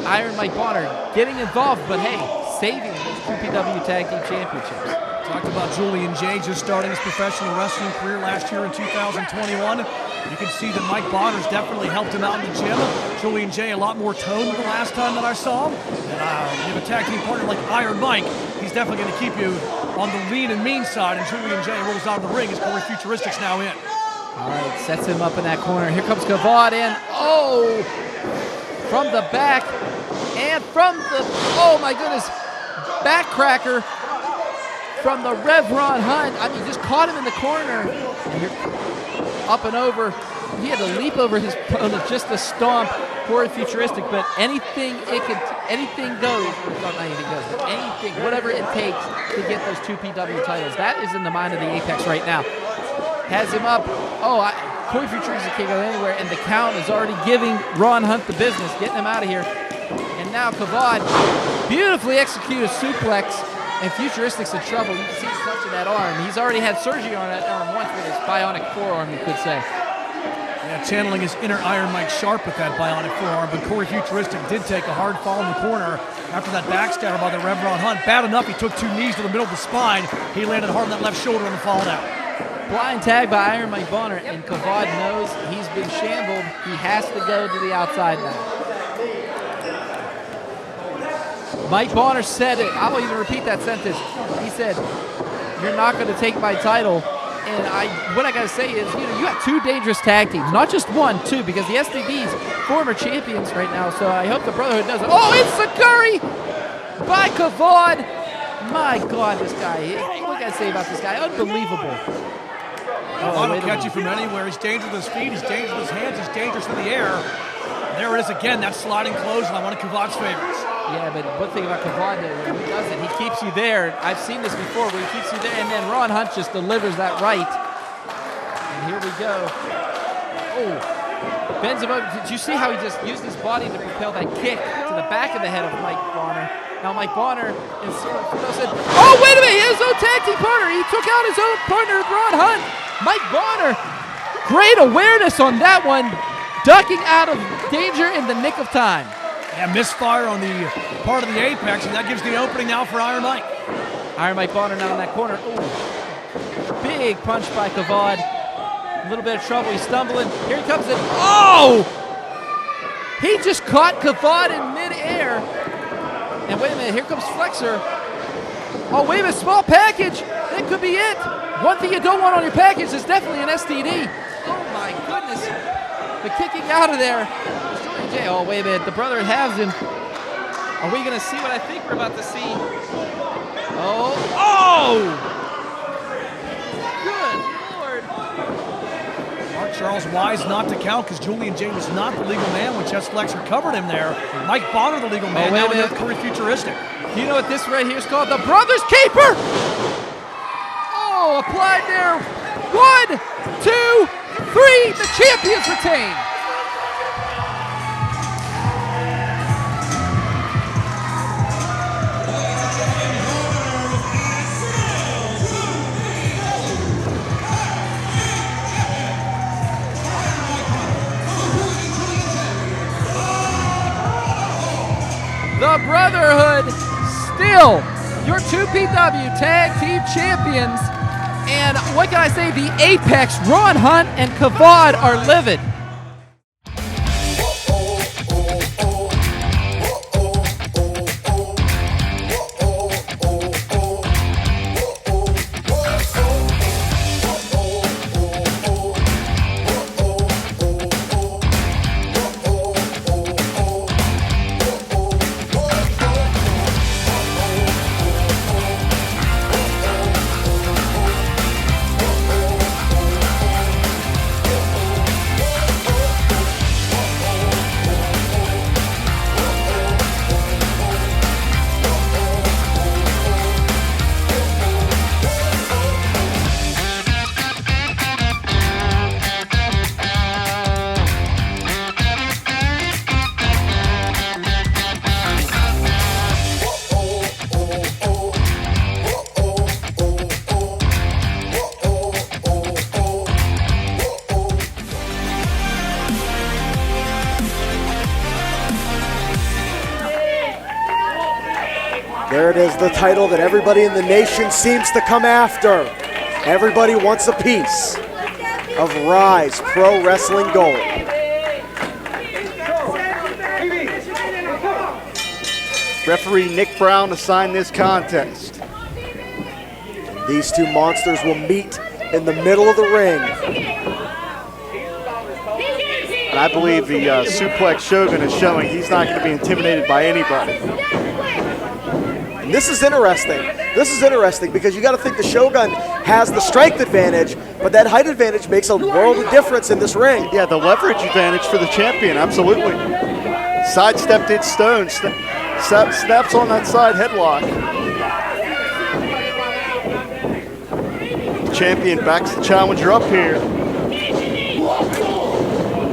Iron Mike Bonner getting involved, but hey, saving those 2PW Tag Team Championships. Talked about Julian J just starting his professional wrestling career last year in 2021. You can see that Mike Bonner's definitely helped him out in the gym. Julian J a lot more toned than the last time that I saw him. And you have a tag team partner like Iron Mike, he's definitely going to keep you on the lean and mean side. And Julian J rolls out of the ring as Corey Futuristic's now in. All right, sets him up in that corner. Here comes Kavod in. Oh, from the back and from the, oh my goodness, backcracker from the Rev Ron Hunt. I mean, just caught him in the corner. And here, up and over. He had to leap over his opponent just to stomp Corey Futuristic, but anything goes. Not anything goes, but anything, whatever it takes to get those 2PW titles. That is in the mind of the Apex right now. Has him up. Corey Futuristic can't go anywhere, and the count is already giving Ron Hunt the business, getting him out of here. And now Kavod beautifully executed a suplex, and Futuristic's in trouble. You can see he's touching that arm. He's already had surgery on that arm once with his bionic forearm, you could say. Yeah, channeling his inner Iron Mike Sharp with that bionic forearm, but Corey Futuristic did take a hard fall in the corner after that backstabber by the Rev Ron Hunt. Bad enough, he took 2 knees to the middle of the spine. He landed hard on that left shoulder on the fall down. Blind tag by Iron Mike Bonner, and Kavod knows he's been shambled. He has to go to the outside now. Mike Bonner said it. I will even repeat that sentence. He said, "You're not going to take my title." And what I got to say is, you got 2 dangerous tag teams, not just 1, 2, because the STDs, former champions right now. So I hope the Brotherhood does it. Oh, it's the curry by Kavod. My God, this guy. What can I say about this guy? Unbelievable. Kavod will catch you from anywhere. He's dangerous with his feet. He's dangerous with his hands. He's dangerous in the air. There it is again, that sliding clothesline, one of Kavod's favorites. Yeah, but one thing about Kavod, when he does it, he keeps you there. I've seen this before, where he keeps you there, and then Ron Hunt just delivers that right. And here we go. Oh, bends him over. Did you see how he just used his body to propel that kick to the back of the head of Mike Bonner? Now Mike Bonner said, oh, wait a minute, his own tag team partner. He took out his own partner, Ron Hunt. Mike Bonner, great awareness on that one, ducking out of danger in the nick of time. Yeah, misfire on the part of the Apex, and that gives the opening now for Iron Mike. Iron Mike Bonner now in that corner. Ooh. Big punch by Kavod. A little bit of trouble. He's stumbling. Here he comes in. Oh! He just caught Kavod in midair. And wait a minute, here comes Flexor. Oh, wait a minute, small package. That could be it. One thing you don't want on your package is definitely an STD. Oh my goodness. The kicking out of there. Oh, wait a minute, the Brotherhood has him. Are we gonna see what I think we're about to see? Oh! Good Lord. Mark Charles wise not to count because Julian J was not the legal man when Chess Flexor covered him there. Mike Bonner, the legal man, now in their career Futuristic. You know what this right here is called? The Brothers Keeper! Oh, applied there. 1, 2, 3. The champions retain. The Brotherhood still your 2PW Tag Team Champions. And what can I say? The Apex, Ron Hunt and Kavod are livid. There it is, the title that everybody in the nation seems to come after. Everybody wants a piece of Ryse Pro Wrestling Gold. Referee Nick Brown assigned this contest. These two monsters will meet in the middle of the ring. And I believe the Suplex Shogun is showing he's not going to be intimidated by anybody. And this is interesting. This is interesting because you got to think the Shogun has the strength advantage, but that height advantage makes a world of difference in this ring. Yeah, the leverage advantage for the champion, absolutely. Sidestepped it, Stone. Snaps on that side headlock. The champion backs the challenger up here.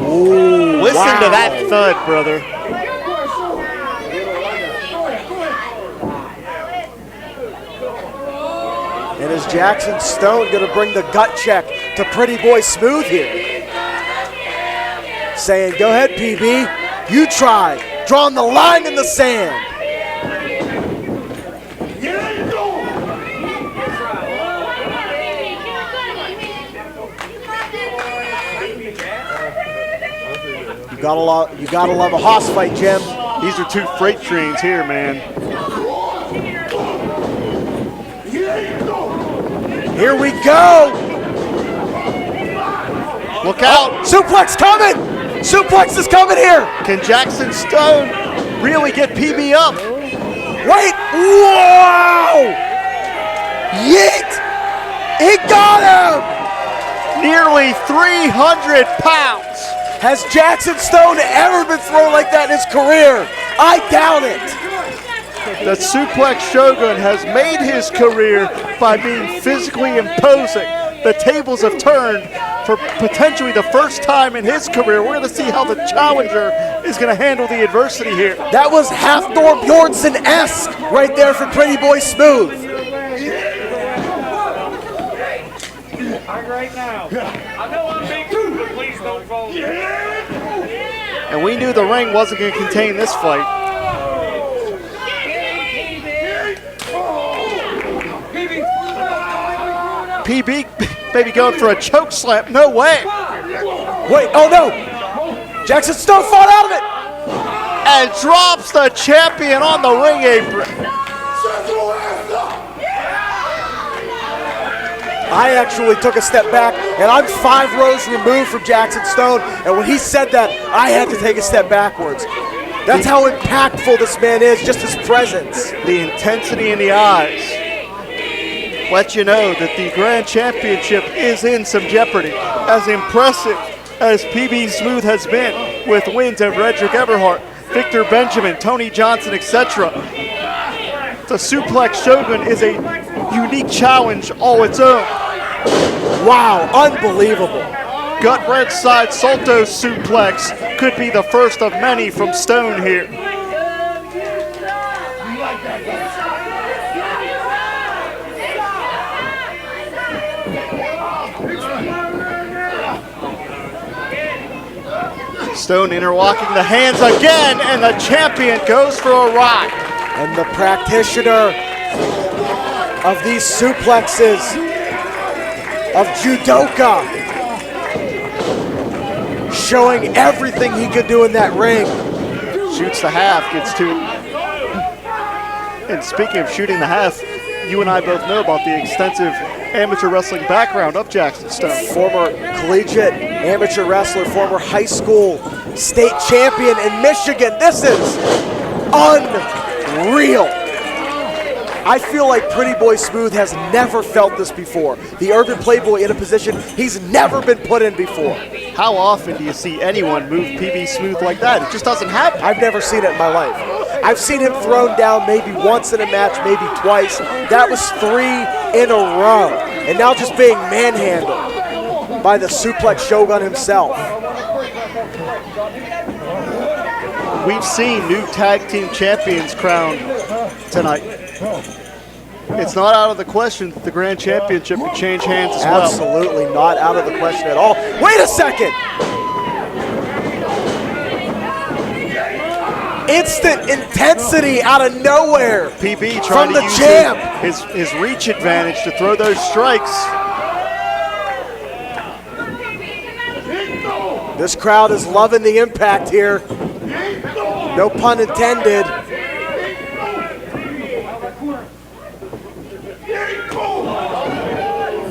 Ooh, listen to that thud, brother. And is Jackson Stone going to bring the gut check to Pretty Boy Smooth here? Saying, go ahead, PB, you try. Drawing the line in the sand. You gotta love a hoss fight, Jim. These are two freight trains here, man. Here we go. Look out. Oh, suplex coming. Suplex is coming here. Can Jackson Stone really get PB up? Wait. Whoa. Yeet. He got him. Nearly 300 pounds. Has Jackson Stone ever been thrown like that in his career? I doubt it. The Suplex Shogun has made his career by being physically imposing. The tables have turned for potentially the first time in his career. We're going to see how the challenger is going to handle the adversity here. That was half Thor Bjornsson-esque right there for Pretty Boy Smooth. Right now. I know I'm big, but please don't fall. And we knew the ring wasn't going to contain this fight. PB, baby, going for a choke slam. No way. Wait, oh no. Jackson Stone fought out of it. And drops the champion on the ring apron. I actually took a step back, and I'm 5 rows removed from Jackson Stone, and when he said that, I had to take a step backwards. That's how impactful this man is, just his presence. The intensity in the eyes let you know that the Grand Championship is in some jeopardy. As impressive as PB Smooth has been with wins at Redrick Everhart, Victor Benjamin, Tony Johnson, etc. The Suplex Shogun is a unique challenge all its own. Wow, unbelievable. Gut red side Salto Suplex could be the first of many from Stone here. Stone interlocking the hands again, and the champion goes for a ride. And the practitioner of these suplexes of judoka, showing everything he could do in that ring. Shoots the half, gets to. And speaking of shooting the half, you and I both know about the extensive amateur wrestling background of Jackson Stone. Former collegiate amateur wrestler, former high school state champion in Michigan. This is unreal. I feel like Pretty Boy Smooth has never felt this before. The Urban Playboy in a position he's never been put in before. How often do you see anyone move PB Smooth like that? It just doesn't happen. I've never seen it in my life. I've seen him thrown down maybe once in a match, maybe twice. That was 3 in a row. And now just being manhandled by the Suplex Shogun himself. We've seen new tag team champions crowned tonight. It's not out of the question that the Grand Championship could change hands as well. Absolutely not out of the question at all. Wait a second! Instant intensity out of nowhere. PB trying to use his reach advantage to throw those strikes. This crowd is loving the impact here. No pun intended.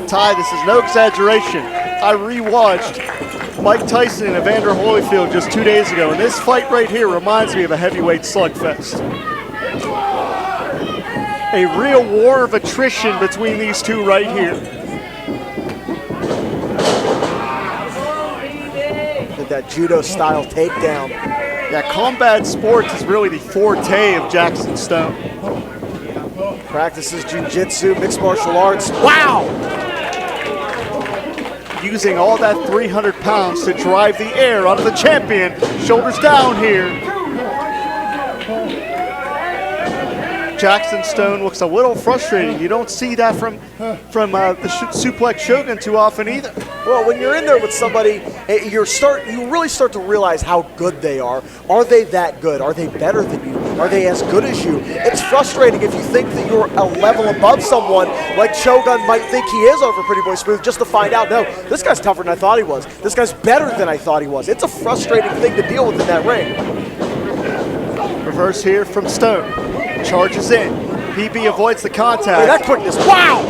Ty, this is no exaggeration. I rewatched Mike Tyson and Evander Holyfield just 2 days ago, and this fight right here reminds me of a heavyweight slugfest. A real war of attrition between these two right here. Did that judo-style takedown. Yeah, combat sports is really the forte of Jackson Stone. Practices jiu-jitsu, mixed martial arts. Wow! Using all that 300 pounds to drive the air out of the champion. Shoulders down here. Jackson Stone looks a little frustrating. You don't see that from the Suplex Shogun too often either. Well, when you're in there with somebody, you really start to realize how good they are. Are they that good? Are they better than you? Are they as good as you? It's frustrating if you think that you're a level above someone like Shogun might think he is over Pretty Boy Smooth, just to find out, no, this guy's tougher than I thought he was. This guy's better than I thought he was. It's a frustrating thing to deal with in that ring. Reverse here from Stone. Charges in. PB avoids the contact. Hey, that quickness. Wow!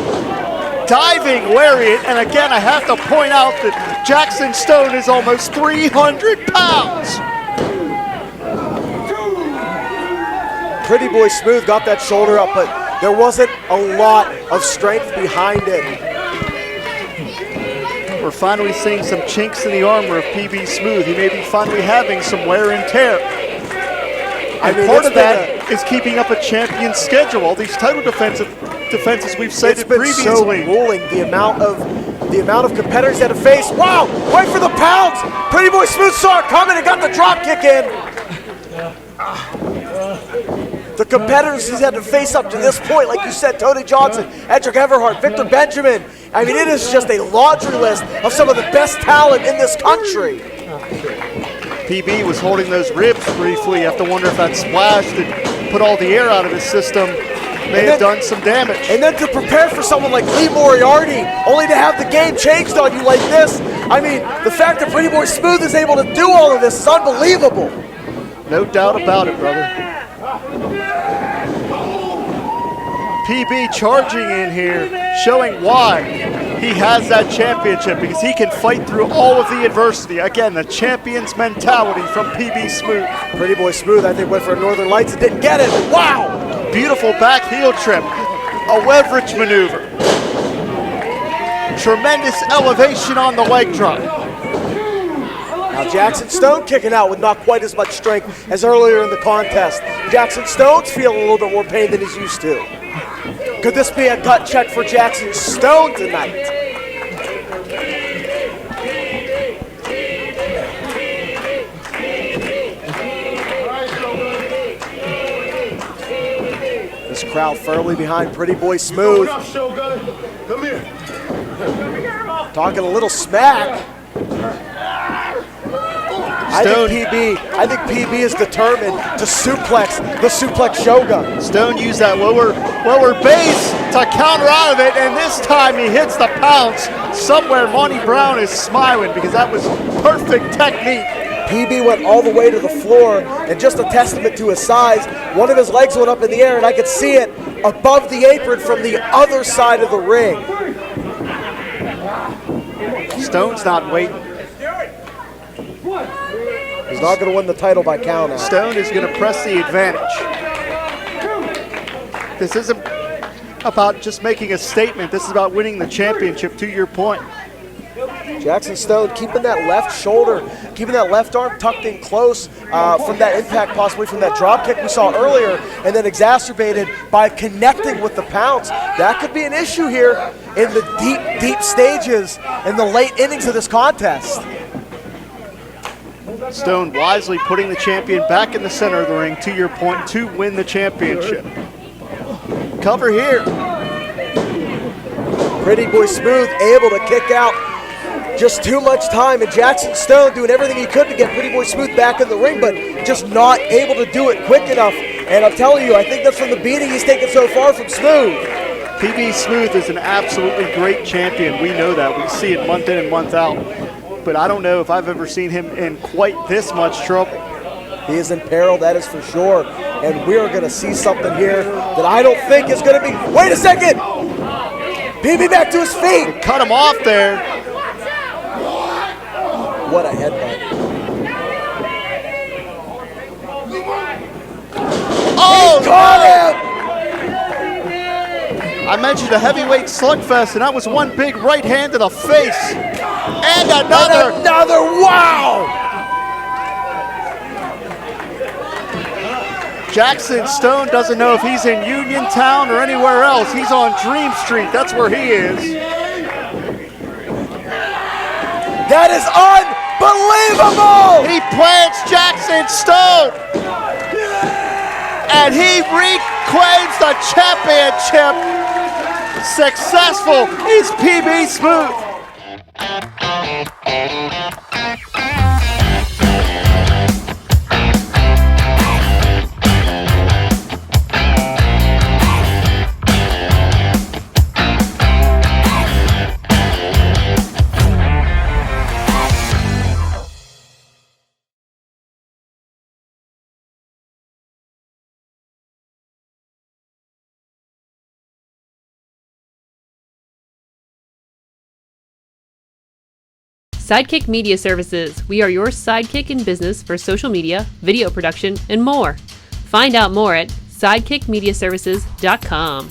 Diving lariat, and again, I have to point out that Jackson Stone is almost 300 pounds. Pretty Boy Smooth got that shoulder up, but there wasn't a lot of strength behind it. We're finally seeing some chinks in the armor of PB Smooth. He may be finally having some wear and tear. And part of that is keeping up a champion's schedule. All these title defenses we've cited previously. It's been so grueling, the amount of competitors that have faced. Wow! Wait for the pounds! Pretty Boy Smooth saw it coming and got the drop kick in. The competitors he's had to face up to this point, like you said, Tony Johnson, Edric Everhart, Victor Benjamin. I mean, it is just a laundry list of some of the best talent in this country. PB was holding those ribs briefly. You have to wonder if that splash that put all the air out of his system may have done some damage. And then to prepare for someone like Lee Moriarty, only to have the game changed on you like this. I mean, the fact that Pretty Boy Smooth is able to do all of this is unbelievable. No doubt about it, brother. PB charging in here, showing why he has that championship, because he can fight through all of the adversity. Again, the champion's mentality from PB Smooth. Pretty Boy Smooth, I think, went for a Northern Lights and didn't get it. Wow! Beautiful back heel trip, a leverage maneuver. Tremendous elevation on the leg drop. Now Jackson Stone kicking out with not quite as much strength as earlier in the contest. Jackson Stone's feeling a little bit more pain than he's used to. Could this be a gut check for Jackson Stone tonight? This crowd firmly behind Pretty Boy Smooth. What up, Shogun? Come here. Talking a little smack. I think PB is determined to suplex the Suplex Shogun. Stone used that lower base to counter out of it, and this time he hits the pounce. Somewhere Monty Brown is smiling because that was perfect technique. PB went all the way to the floor, and just a testament to his size, one of his legs went up in the air, and I could see it above the apron from the other side of the ring. Stone's not waiting. He's not going to win the title by count out. Stone is going to press the advantage. This isn't about just making a statement. This is about winning the championship, to your point. Jackson Stone keeping that left shoulder, keeping that left arm tucked in close from that impact, possibly from that drop kick we saw earlier, and then exacerbated by connecting with the pounce. That could be an issue here in the deep stages in the late innings of this contest. Stone wisely putting the champion back in the center of the ring, to your point, to win the championship. Cover here. Pretty Boy Smooth able to kick out just too much time, and Jackson Stone doing everything he could to get Pretty Boy Smooth back in the ring, but just not able to do it quick enough. And I'm telling you, I think that's from the beating he's taken so far from Smooth. PB Smooth is an absolutely great champion. We know that. We see it month in and month out. But I don't know if I've ever seen him in quite this much trouble. He is in peril, that is for sure. And we're going to see something here that I don't think is going to be... Wait a second! PB back to his feet! They cut him off there. What a headbutt. Oh, he caught him! I mentioned a heavyweight slugfest, and that was one big right hand to the face. And another. Wow! Jackson Stone doesn't know if he's in Uniontown or anywhere else. He's on Dream Street. That's where he is. That is unbelievable! He plants Jackson Stone. And he reclaims the championship. Successful is PB Smooth. Sidekick Media Services. We are your sidekick in business for social media, video production, and more. Find out more at sidekickmediaservices.com.